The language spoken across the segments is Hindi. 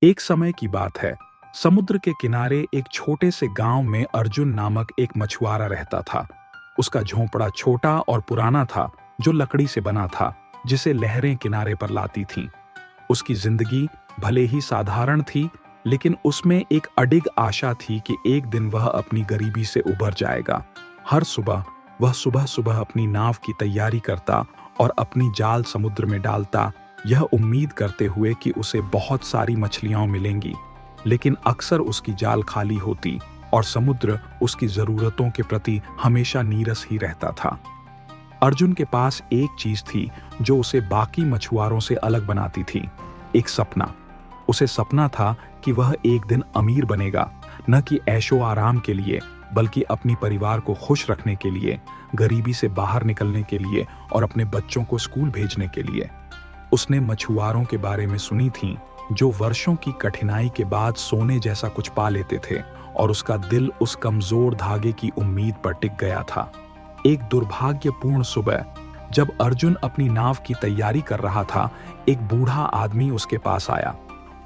एक समय की बात है। समुद्र के किनारे एक छोटे से गांव में अर्जुन नामक एक मछुआरा रहता था। उसका झोंपड़ा छोटा और पुराना था, जो लकड़ी से बना था, जिसे लहरें किनारे पर लाती थीं। उसकी जिंदगी भले ही साधारण थी, लेकिन उसमें एक अडिग आशा थी कि एक दिन वह अपनी गरीबी से उबर जाएगा। हर सुबह वह सुबह सुबह अपनी नाव की तैयारी करता और अपनी जाल समुद्र में डालता, यह उम्मीद करते हुए कि उसे बहुत सारी मछलियां मिलेंगी। लेकिन अक्सर उसकी जाल खाली होती और समुद्र उसकी जरूरतों के प्रति हमेशा नीरस ही रहता था। अर्जुन के पास एक चीज थी जो उसे बाकी मछुआरों से अलग बनाती थी, एक सपना। उसे सपना था कि वह एक दिन अमीर बनेगा, न कि ऐशो आराम के लिए, बल्कि अपनी परिवार को खुश रखने के लिए, गरीबी से बाहर निकलने के लिए और अपने बच्चों को स्कूल भेजने के लिए। उसने मछुआरों के बारे में सुनी थी जो वर्षों की कठिनाई के बाद सोने जैसा कुछ पा लेते थे, और उसका दिल उस कमजोर धागे की उम्मीद पर टिक गया था। एक दुर्भाग्यपूर्ण सुबह, जब अर्जुन अपनी नाव की तैयारी कर रहा था, एक बूढ़ा आदमी उसके पास आया।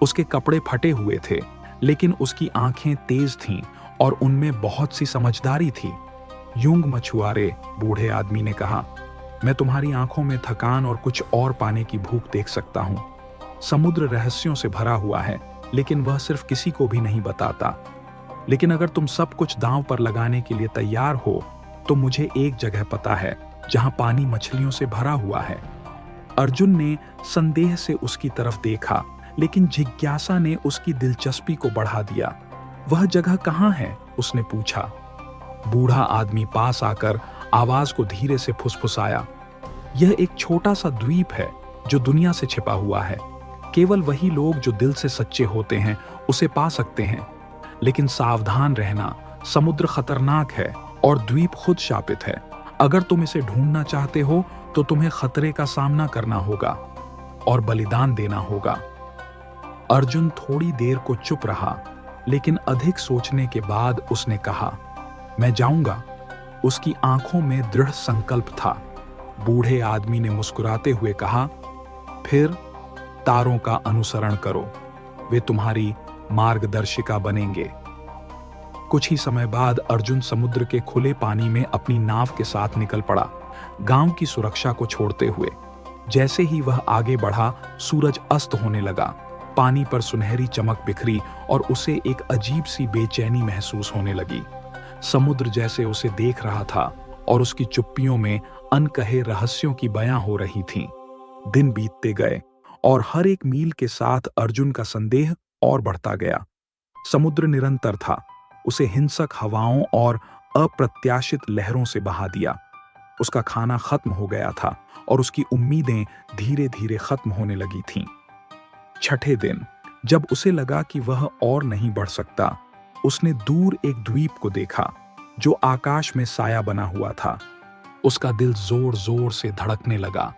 उसके कपड़े फटे हुए थे, लेकिन उसकी आंखें तेज थीं और उनमें बहुत सी समझदारी थी। यूंग मछुआरे, बूढ़े आदमी ने कहा, मैं तुम्हारी आंखों में थकान और कुछ और पाने की भूख देख सकता हूं। समुद्र रहस्यों से भरा हुआ है, लेकिन वह सिर्फ किसी को भी नहीं बताता। लेकिन अगर तुम सब कुछ दांव पर लगाने के लिए तैयार हो, तो मुझे एक जगह पता है जहां पानी मछलियों से भरा हुआ है। अर्जुन ने संदेह से उसकी तरफ देखा, लेकिन जिज्ञासा ने उसकी दिलचस्पी को बढ़ा दिया। वह जगह कहां है? उसने पूछा। बूढ़ा आदमी पास आकर आवाज को धीरे से फुसफुसाया, यह एक छोटा सा द्वीप है जो दुनिया से छिपा हुआ है। केवल वही लोग जो दिल से सच्चे होते हैं उसे पा सकते हैं। लेकिन सावधान रहना, समुद्र खतरनाक है और द्वीप खुद शापित है। अगर तुम इसे ढूंढना चाहते हो तो तुम्हें खतरे का सामना करना होगा और बलिदान देना होगा। अर्जुन थोड़ी देर को चुप रहा, लेकिन अधिक सोचने के बाद उसने कहा, मैं जाऊंगा। उसकी आंखों में दृढ़ संकल्प था। बूढ़े आदमी ने मुस्कुराते हुए कहा, फिर तारों का अनुसरण करो, वे तुम्हारी मार्गदर्शिका बनेंगे। कुछ ही समय बाद अर्जुन समुद्र के खुले पानी में अपनी नाव के साथ निकल पड़ा, गांव की सुरक्षा को छोड़ते हुए। जैसे ही वह आगे बढ़ा, सूरज अस्त होने लगा। पानी पर सुनहरी चमक बिखरी और उसे एक अजीब सी बेचैनी महसूस होने लगी। समुद्र जैसे उसे देख रहा था और उसकी चुप्पियों में अनकहे रहस्यों की बयां हो रही थीं। दिन बीतते गए और हर एक मील के साथ अर्जुन का संदेह और बढ़ता गया। समुद्र निरंतर था, उसे हिंसक हवाओं और अप्रत्याशित लहरों से बहा दिया। उसका खाना खत्म हो गया था और उसकी उम्मीदें धीरे धीरे खत्म होने लगी थीं। छठे दिन, जब उसे लगा कि वह और नहीं बढ़ सकता, उसने दूर एक द्वीप को देखा जो आकाश में साया बना हुआ था। उसका दिल जोर जोर से धड़कने लगा।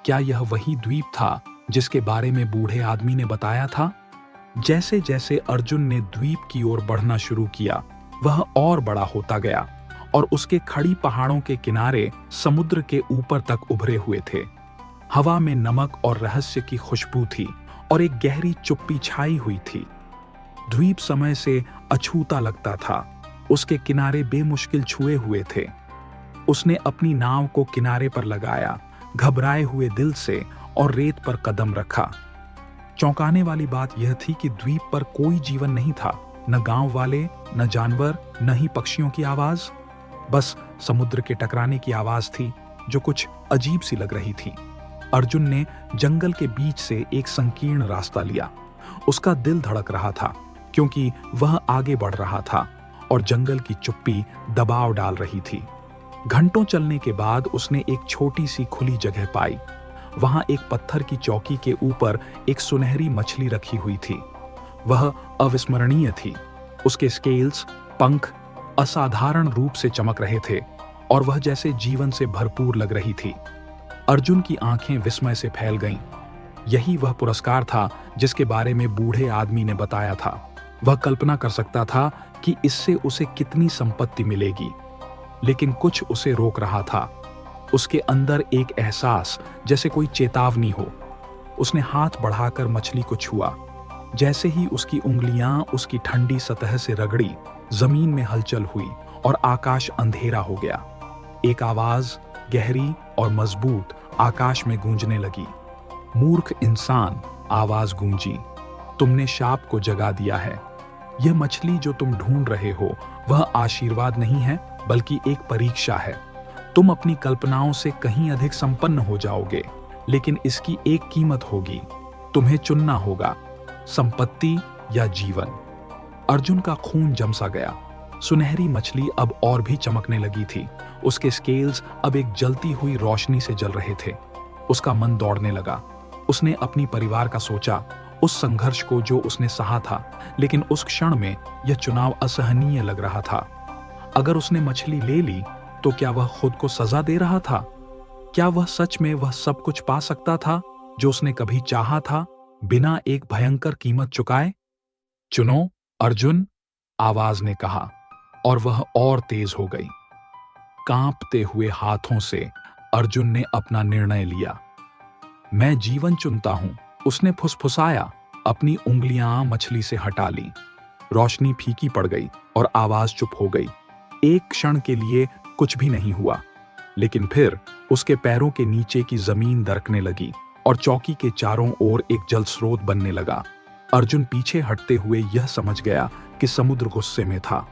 क्या यह वही द्वीप था जिसके बारे में बूढ़े आदमी ने बताया था? जैसे जैसे अर्जुन ने द्वीप की ओर बढ़ना शुरू किया, वह और बड़ा होता गया और उसके खड़ी पहाड़ों के किनारे समुद्र के ऊपर तक उभरे हुए थे। हवा में नमक और रहस्य की खुशबू थी और एक गहरी चुप्पी छाई हुई थी। द्वीप समय से अछूता लगता था, उसके किनारे बेमुश्किल छुए हुए थे। उसने अपनी नाव को किनारे पर लगाया, घबराए हुए दिल से, और रेत पर कदम रखा। चौंकाने वाली बात यह थी कि द्वीप पर कोई जीवन नहीं था, न गांव वाले, न जानवर, न ही पक्षियों की आवाज। बस समुद्र के टकराने की आवाज थी जो कुछ अजीब सी लग रही थी। अर्जुन ने जंगल के बीच से एक संकीर्ण रास्ता लिया। उसका दिल धड़क रहा था क्योंकि वह आगे बढ़ रहा था और जंगल की चुप्पी दबाव डाल रही थी। घंटों चलने के बाद उसने एक छोटी सी खुली जगह पाई। वहां एक पत्थर की चौकी के ऊपर एक सुनहरी मछली रखी हुई थी। वह अविस्मरणीय थी। उसके स्केल्स, पंख असाधारण रूप से चमक रहे थे और वह जैसे जीवन से भरपूर लग रही थी। अर्जुन की आंखें विस्मय से फैल गईं। यही वह पुरस्कार था जिसके बारे में बूढ़े आदमी ने बताया था। वह कल्पना कर सकता था कि इससे उसे कितनी संपत्ति मिलेगी, लेकिन कुछ उसे रोक रहा था। उसके अंदर एक एहसास, जैसे कोई चेतावनी हो। उसने हाथ बढ़ाकर मछली को छुआ। जैसे ही उसकी उंगलियां उसकी ठंडी सतह से रगड़ी, जमीन में हलचल हुई और आकाश अंधेरा हो गया। एक आवाज गहरी और मजबूत आकाश में गूंजने लगी। मूर्ख इंसान, आवाज गूंजी, तुमने शाप को जगा दिया है। यह मछली जो तुम ढूंढ रहे हो वह आशीर्वाद नहीं है, बल्कि एक परीक्षा है। तुम अपनी कल्पनाओं से कहीं अधिक संपन्न हो जाओगे, लेकिन इसकी एक कीमत होगी। तुम्हें चुनना होगा, संपत्ति या जीवन। अर्जुन का खून जमसा गया। सुनहरी मछली अब और भी चमकने लगी थी। उसके स्केल्स अब एक जलती हुई रोशनी से जल रहे थे। उसका मन दौड़ने लगा। उसने अपनी परिवार का सोचा, उस संघर्ष को जो उसने सहा था, लेकिन उस क्षण में यह चुनाव असहनीय लग रहा था। अगर उसने मछली ले ली तो क्या वह खुद को सजा दे रहा था? क्या वह सच में वह सब कुछ पा सकता था जो उसने कभी चाहा था, बिना एक भयंकर कीमत चुकाए? चुनो अर्जुन, आवाज ने कहा, और वह और तेज हो गई। कांपते हुए हाथों से अर्जुन ने अपना निर्णय लिया। मैं जीवन चुनता हूं, उसने फुसफुसाया। अपनी उंगलियां मछली से हटा ली। रोशनी फीकी पड़ गई और आवाज चुप हो गई। एक क्षण के लिए कुछ भी नहीं हुआ, लेकिन फिर उसके पैरों के नीचे की जमीन दरकने लगी और चौकी के चारों ओर एक जल स्रोत बनने लगा। अर्जुन पीछे हटते हुए यह समझ गया कि समुद्र गुस्से में था।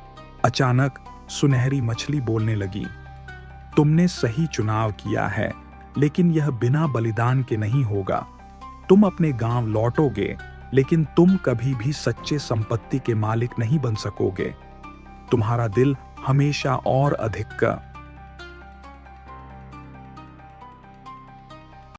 अचानक सुनहरी मछली बोलने लगी, तुमने सही चुनाव किया है, लेकिन यह बिना बलिदान के नहीं होगा। तुम अपने गांव लौटोगे, लेकिन तुम कभी भी सच्चे संपत्ति के मालिक नहीं बन सकोगे। तुम्हारा दिल हमेशा और अधिक का